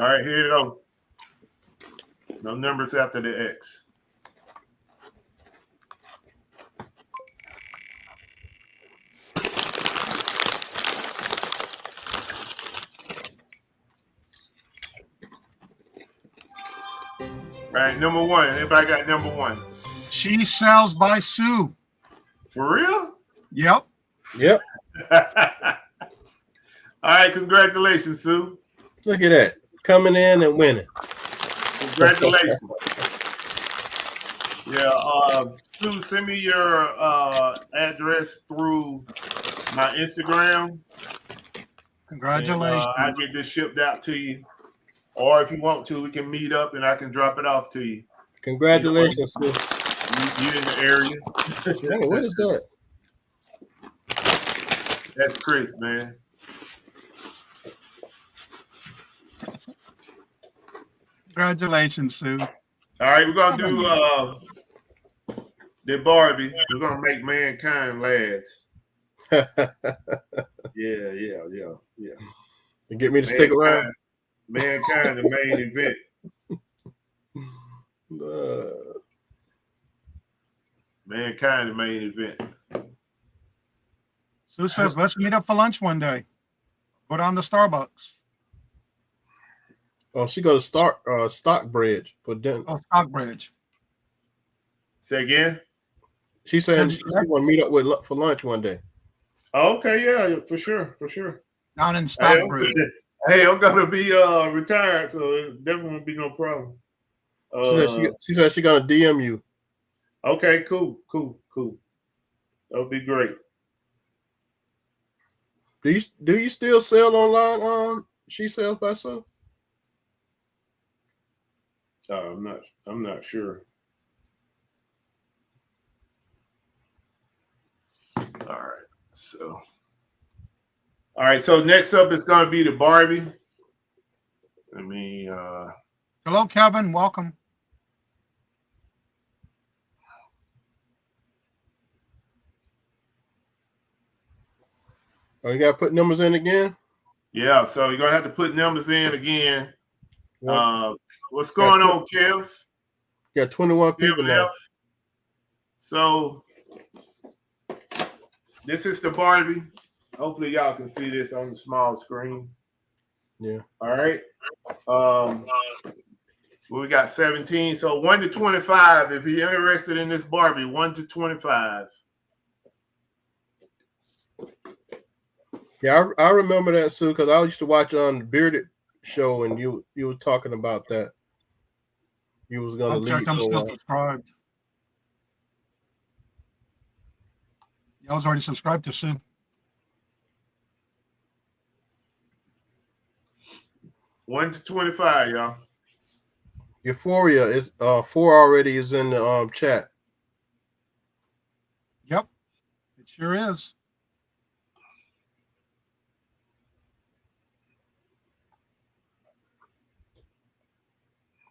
All right, here you go. No numbers after the X. All right, number 1. Everybody got number 1. She sells by Sue. For real? Yep. Yep. All right, congratulations, Sue. Look at that. Coming in and winning. Congratulations. Yeah, Sue, send me your address through my Instagram. Congratulations. And, I'll get this shipped out to you. Or if you want to, we can meet up and I can drop it off to you. Congratulations, Sue. You in the area. Hey, what is that? That's Chris, man. Congratulations, Sue. All right, we're gonna do the Barbie. We're gonna make mankind last. Yeah. You get me to stick around. Mankind, the main event. Mankind, the main event. Sue says, let's meet up for lunch one day. Go down to Starbucks. Oh, she go to Stockbridge for dinner. Oh, Stockbridge. Say again? She said she want to meet up for lunch one day. Oh, okay, yeah, for sure. Down in Stockbridge. Hey, I'm gonna be retired, so it definitely won't be no problem. She said she gonna DM you. Okay, cool. That would be great. Do you still sell online? She sells by Sue. I'm not sure. All right, so next up is going to be the Barbie. Hello, Kevin. Welcome. Oh, you got to put numbers in again? Yeah, so you're going to have to put numbers in again. What's going on, Kev? Got 21 people now. So this is the Barbie. Hopefully y'all can see this on the small screen. Yeah. All right. We got 17. So 1 to 25. If you're interested in this Barbie, 1 to 25. Yeah, I remember that, Sue, because I used to watch on the Bearded Show, and you were talking about that. You was going to leave. I'm still subscribed. I was already subscribed to Sue. One to 25, y'all. Euphoria is 4 already is in the chat. Yep, it sure is.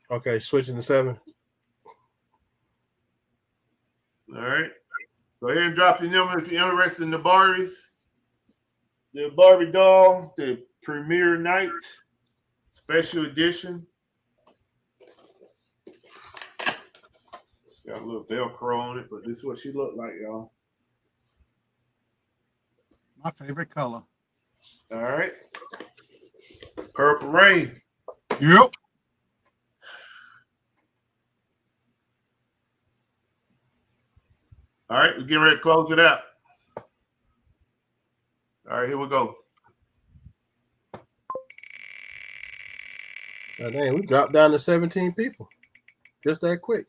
Okay, switching to 7. All right. Go ahead and drop your number if you're interested in the Barbies. The Barbie doll, the premiere night, special edition. It's got a little Velcro on it, but this is what she looked like, y'all. My favorite color. All right. Purple Rain. Yep. All right, we're getting ready to close it out. All right, here we go. Oh, dang, we dropped down to 17 people. Just that quick.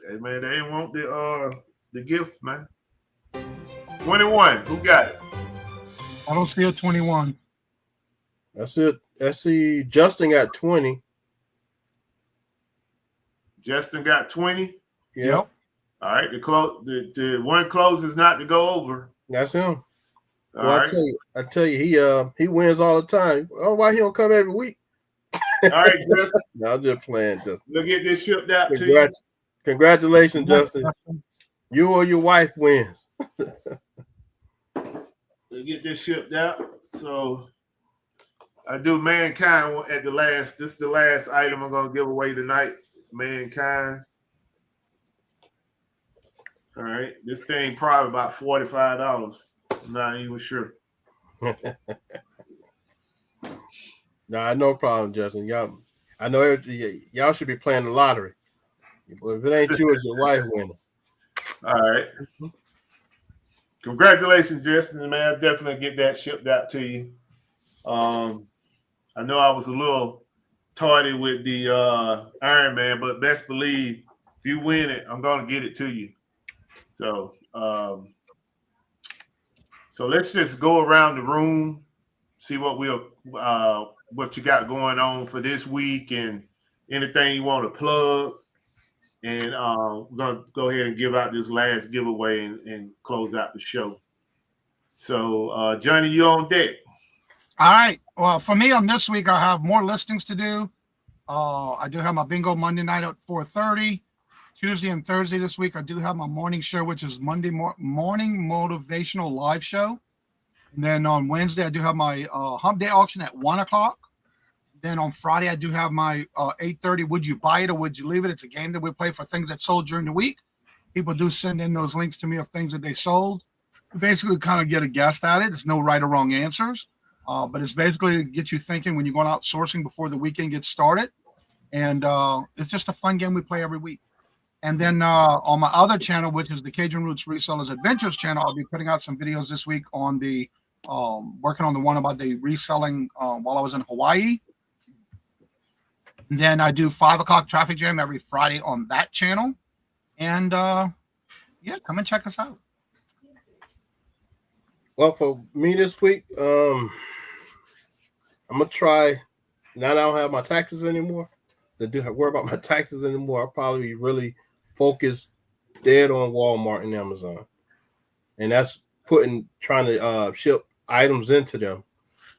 Hey man, they didn't want the gift, man. 21. Who got it? I don't see a 21. That's it. I see Justin got 20. Justin got 20. Yep. All right, the one closes not to go over. That's him. All Well, right. I tell you, he wins all the time. Oh, why he don't come every week? All right, Justin. No, I'm just playing, Justin. We'll get this shipped out to you. Congratulations, Justin. You or your wife wins. We'll get this shipped out. So I do Mankind at the last. This is the last item I'm gonna give away tonight. It's Mankind. All right, this thing probably about $45. I'm not even sure. Nah, no problem, Justin. Y'all, I know y'all should be playing the lottery. But if it ain't you, it's your wife winning. All right. Congratulations, Justin. Man, I'll definitely get that shipped out to you. I know I was a little tardy with the Iron Man, but best believe if you win it, I'm going to get it to you. So, so let's just go around the room, see what what you got going on for this week and anything you want to plug. And we're going to go ahead and give out this last giveaway and close out the show. So, Johnny, you on deck. All right. Well, for me on this week, I have more listings to do. I do have my bingo Monday night at 4:30. Tuesday and Thursday this week, I do have my morning show, which is Monday morning motivational live show. And then on Wednesday, I do have my hump day auction at 1 o'clock. Then on Friday, I do have my 8:30. Would you buy it or would you leave it? It's a game that we play for things that sold during the week. People do send in those links to me of things that they sold. We basically kind of get a guess at it. There's no right or wrong answers, but it's basically to get you thinking when you're going out sourcing before the weekend gets started. And it's just a fun game we play every week. And then on my other channel, which is the Cajun Roots Resellers Adventures channel, I'll be putting out some videos this week on the working on the one about the reselling while I was in Hawaii. And then I do 5 o'clock traffic jam every Friday on that channel. And yeah, come and check us out. Well, for me this week, I'm gonna try. Now that I don't have my taxes anymore, to worry about my taxes anymore, I'll probably be really focused dead on Walmart and Amazon, and that's trying to ship items into them,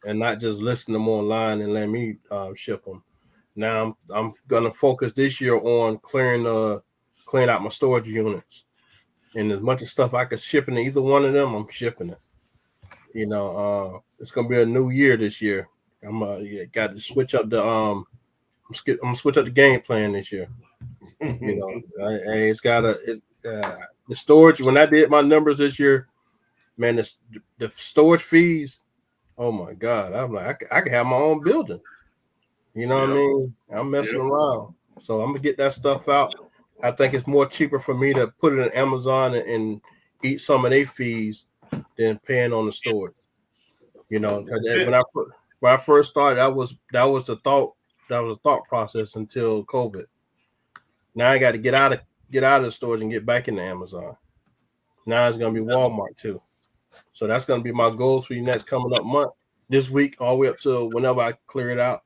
and not just listing them online and letting me ship them. Now I'm gonna focus this year on clearing out my storage units, and as much as stuff I could ship into either one of them, I'm shipping it. You know, it's gonna be a new year this year. I'm got to switch up the I'm gonna switch up the game plan this year. You know, the storage. When I did my numbers this year, man, the storage fees. Oh my God, I'm like I can have my own building. You know what I mean? I'm messing around. So I'm gonna get that stuff out. I think it's more cheaper for me to put it in Amazon and eat some of their fees than paying on the storage. You know, because when I first started, that was the thought process until COVID. Now I got to get out of the stores and get back into Amazon. Now it's gonna be Walmart too. So that's gonna be my goals for you next coming up month. This week, all the way up to whenever I clear it out.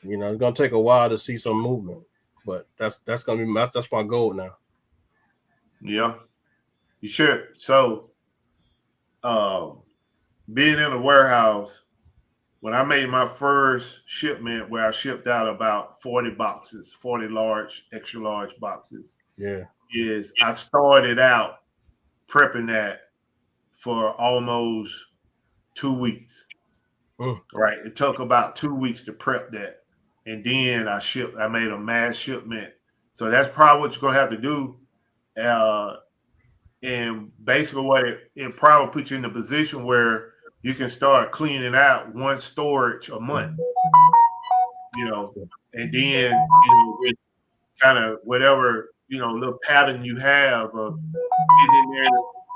You know, it's gonna take a while to see some movement, but that's gonna be that's my goal now. Yeah, you should. So, being in a warehouse, when I made my first shipment, where I shipped out about 40 boxes, 40 large, extra large boxes. Yeah, is I started out prepping that for almost 2 weeks. Right, it took about 2 weeks to prep that, and then I made a mass shipment. So that's probably what you're gonna have to do. And basically, what it probably puts you in a position where you can start cleaning out one storage a month. You know, and then with kind of whatever little pattern you have of getting in there,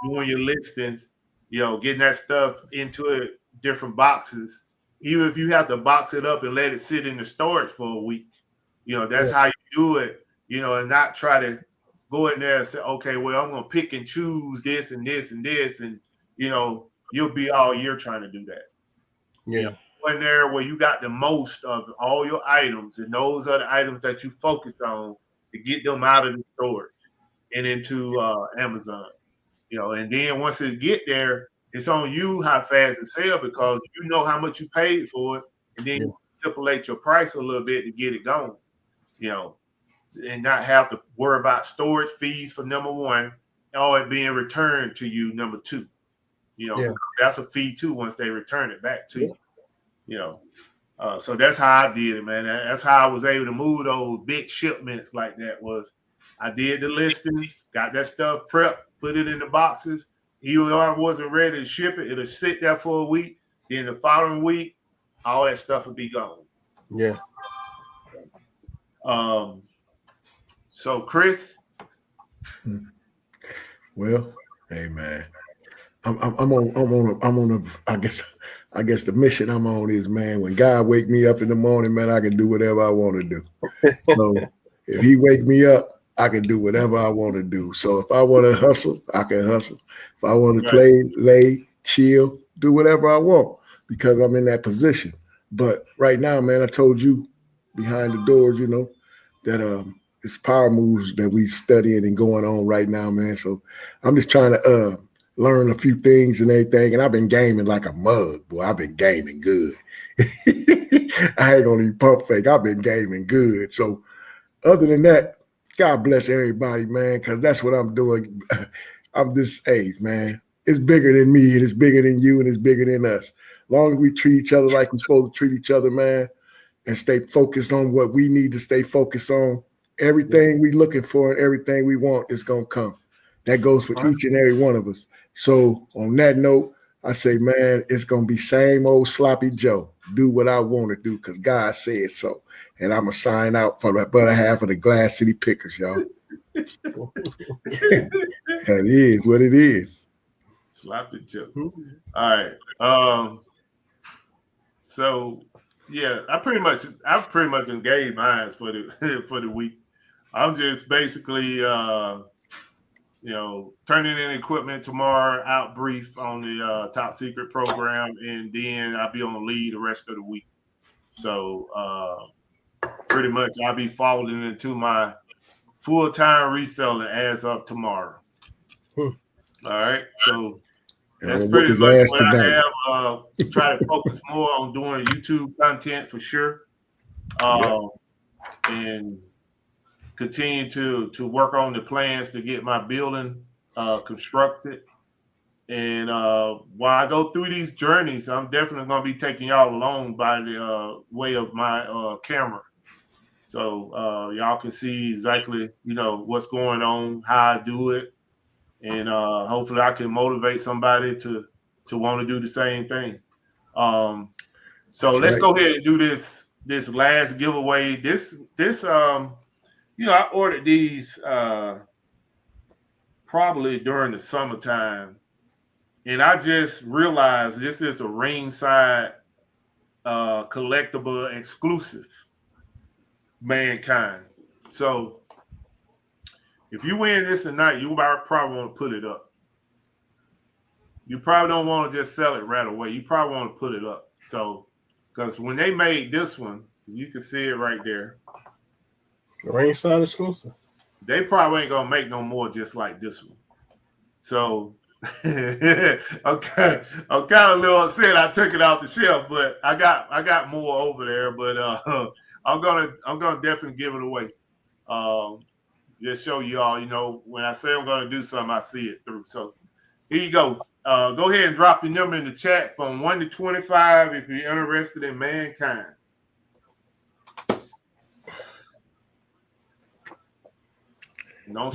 doing your listings, getting that stuff into it, different boxes. Even if you have to box it up and let it sit in the storage for a week, that's how you do it. And not try to go in there and say, okay, well, I'm gonna pick and choose this and this and this, and you'll be all year trying to do that. Yeah. In there where you got the most of all your items, and those are the items that you focus on to get them out of the storage and into Amazon. And then once it get there, it's on you how fast it sell, because you know how much you paid for it, and then you stipulate your price a little bit to get it going. And not have to worry about storage fees for number one, or it being returned to you number two. Because that's a fee too once they return it back to you. So that's how I did it, man. That's how I was able to move those big shipments like that. Was I did the listings, got that stuff prepped, put it in the boxes. Even though I wasn't ready to ship it, it'll sit there for a week. Then the following week, all that stuff will be gone. Yeah. So Chris. Well, hey man, I'm on I guess the mission I'm on is, man, when God wake me up in the morning, man, I can do whatever I want to do. So if he wake me up, I can do whatever I want to do. So if I want to hustle, I can hustle. If I want to play, lay, chill, do whatever I want, because I'm in that position. But right now, man, I told you behind the doors, that it's power moves that we studying and going on right now, man. So I'm just trying to learn a few things and everything. And I've been gaming like a mug, boy. I've been gaming good. I ain't gonna even pump fake. I've been gaming good. So other than that, God bless everybody, man, because that's what I'm doing. I'm just, hey, man, it's bigger than me, and it's bigger than you, and it's bigger than us. As long as we treat each other like we're supposed to treat each other, man, and stay focused on what we need to stay focused on, everything we looking for and everything we want is going to come. That goes for each and every one of us. So on that note, I say, man, it's going to be same old sloppy Joe. Do what I want to do because God said so. And I'm going to sign out for the better half of the Glass City Pickers, y'all. That is what it is. Sloppy Joe. All right. So yeah, I pretty much engaged mine for the week. I'm just basically turning in equipment tomorrow, out brief on the top secret program, and then I'll be on leave the rest of the week. So pretty much I'll be falling into my full-time reseller as of tomorrow. All right, so that's pretty much what I have. Try to focus more on doing YouTube content for sure, and continue to work on the plans to get my building constructed. And while I go through these journeys, I'm definitely going to be taking y'all along by the way of my camera. So y'all can see exactly, what's going on, how I do it. And hopefully I can motivate somebody to want to do the same thing. So let's go ahead and do this this last giveaway. This I ordered these probably during the summertime, and I just realized this is a ringside collectible exclusive Mankind. So if you win this tonight, you probably want to put it up. You probably don't want to just sell it right away. You probably want to put it up. So, because when they made this one, you can see it right there. Ringside exclusive. They probably ain't gonna make no more just like this one. So, okay, I'm kind of a little upset. I took it off the shelf, but I got more over there. But I'm gonna definitely give it away. Just show you all. You know, when I say I'm gonna do something, I see it through. So here you go. Go ahead and drop your number in the chat from 1 to 25 if you're interested in Mankind.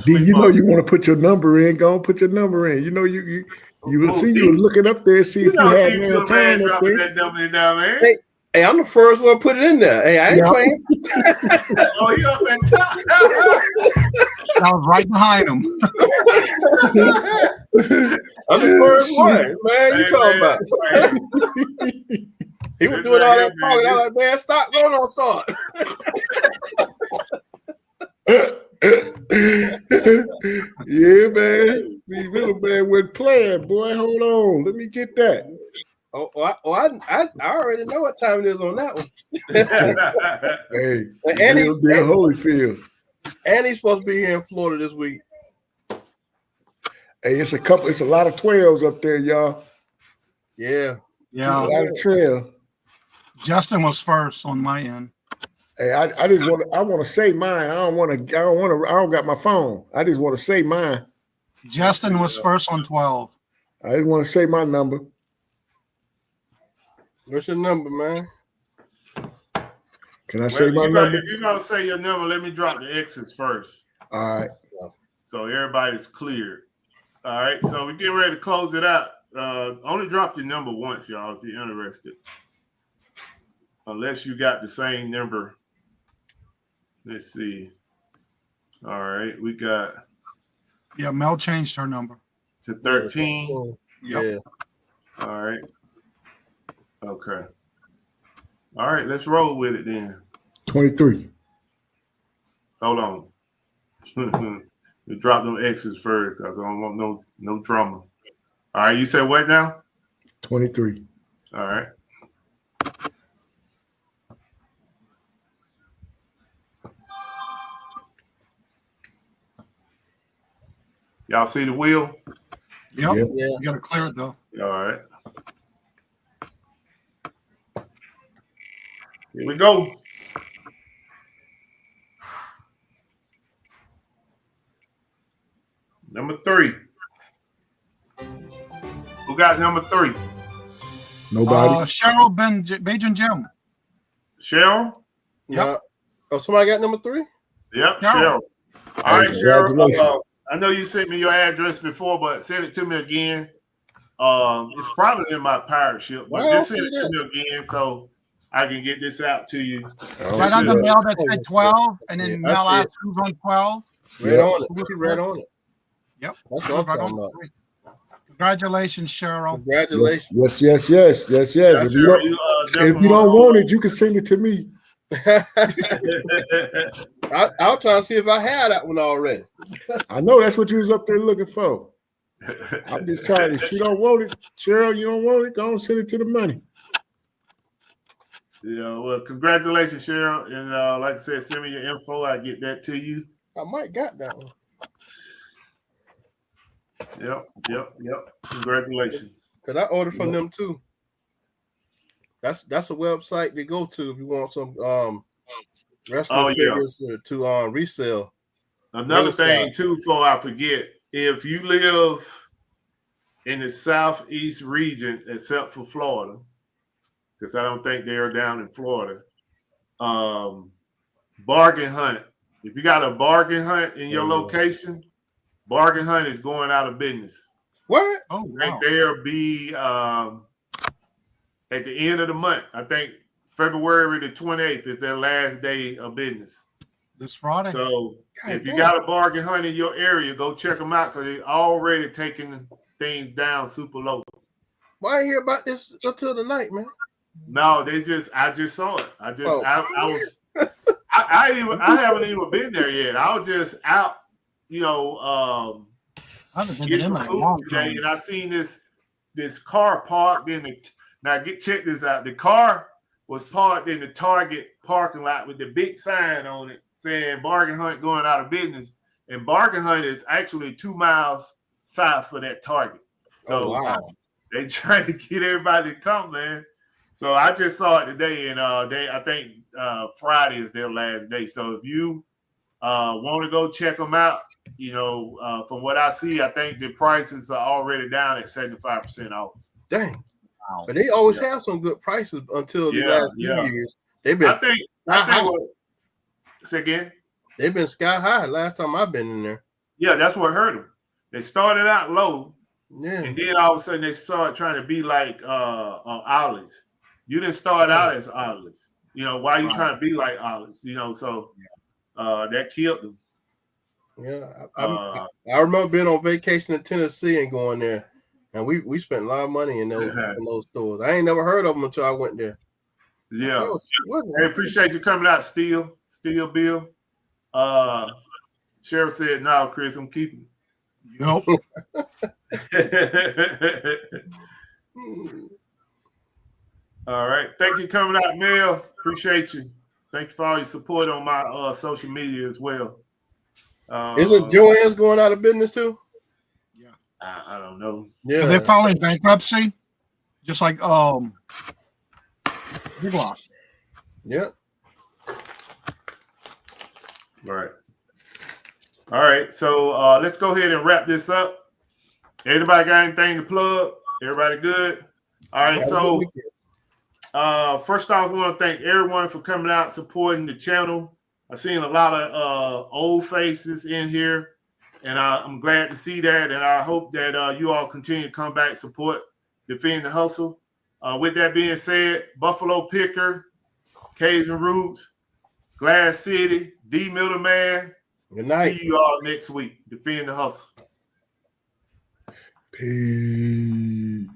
D, you know you want to put your number in. Go and put your number in. You know you will see you was looking up there, see if you had more time up there. That number in there, man. Hey, I'm the first one to put it in there. Hey, I ain't playing. Oh, you up in top. I was right behind him. I'm the first one, man. You talking about? He was doing all that talking. I was like, man, stop, go on, start. Yeah, man. The middleman went playing, boy. Hold on. Let me get that. I already know what time it is on that one. Hey, and Holyfield. And he's supposed to be here in Florida this week. Hey, it's a lot of 12s up there, y'all. Yeah. Yeah. A lot of trail. Justin was first on my end. Hey, I want to say mine. I don't got my phone. I just want to say mine. Justin was first on 12. I just want to say my number. What's your number, man? Can I say my number? If you're going to say your number, let me drop the X's first. All right. So everybody's cleared. All right. So we're getting ready to close it out. Only drop your number once, y'all, if you're interested. Unless you got the same number. Let's see. All right. We got. Yeah, Mel changed her number to 13. Yeah. All right. Okay. All right, let's roll with it then. 23. Hold on. We drop them X's first because I don't want no drama. All right, you said what now? 23. All right. Y'all see the wheel? Yep. Yeah. You got to clear it though. All right. Here we go. Number 3. Who got number 3? Nobody. Cheryl Bajan Jim. Cheryl? Yep. Oh, somebody got number 3? Yep, Cheryl. All right, Cheryl. I know you sent me your address before, but send it to me again. It's probably in my pirate ship, but just send it to me again so I can get this out to you. Right on the mail that said 12, and then mail out who's on 12. Right on it. Right on it. Yep. That's what I'm talking about. Congratulations, Cheryl. Congratulations. Yes. If you don't want it, you can send it to me. I'll try to see if I had that one already. I know that's what you was up there looking for. I'm just trying. If you don't want it, Cheryl, you don't want it, go and send it to the money. Yeah, well, congratulations, Cheryl. And like I said, send me your info. I get that to you. I might got that one. Yep. Congratulations. Because I ordered from them too. That's a website to go to if you want some wrestling figures to resell. Another thing too, before I forget, if you live in the southeast region, except for Florida, because I don't think they're down in Florida, bargain hunt. If you got a bargain hunt in your location, bargain hunt is going out of business. What? Oh, I think they'll be at the end of the month. I think February the 28th is their last day of business. This Friday. So God if you damn. got a bargain hunt in your area, go check them out because they're already taking things down super low. Why I hear about this until tonight, man? No, I just saw it. I haven't even been there yet. I was just out, I haven't been to getting them some in a food long today, time. and I seen this car parked in the. Now check this out. The car was parked in the Target parking lot with the big sign on it saying Bargain Hunt going out of business. And Bargain Hunt is actually 2 miles south of that Target. So they trying to get everybody to come, man. So I just saw it today, and I think Friday is their last day. So if you want to go check them out, from what I see, I think the prices are already down at 75% off. Dang. Wow. But they always have some good prices until the last few years. They've been Say again? They've been sky high last time I've been in there. Yeah, that's what hurt them. They started out low, and then all of a sudden they started trying to be like Ollie's. You didn't start out as Ollie's. Why are you trying to be like Ollie's? So that killed them. Yeah, I remember being on vacation in Tennessee and going there, and we spent a lot of money in those stores. I ain't never heard of them until I went there. Yeah, I appreciate you coming out, Steel Bill. Sheriff said, "No, Chris, I'm keeping it." Yep. All right, thank you for coming out, Mel. Appreciate you. Thank you for all your support on my social media as well. Isn't Joanne's going out of business too? Yeah, I don't know. Yeah, they're filing bankruptcy, just like Big Lock. Yep. All right. So let's go ahead and wrap this up. Everybody got anything to plug? Everybody good? All right. So first off, I want to thank everyone for coming out, supporting the channel. I've seen a lot of old faces in here, and I'm glad to see that. And I hope that you all continue to come back, support Defend the Hustle. With that being said, Buffalo Picker, Cajun Roots, Glass City, D Middleman. Good night. See you all next week. Defend the Hustle. Peace.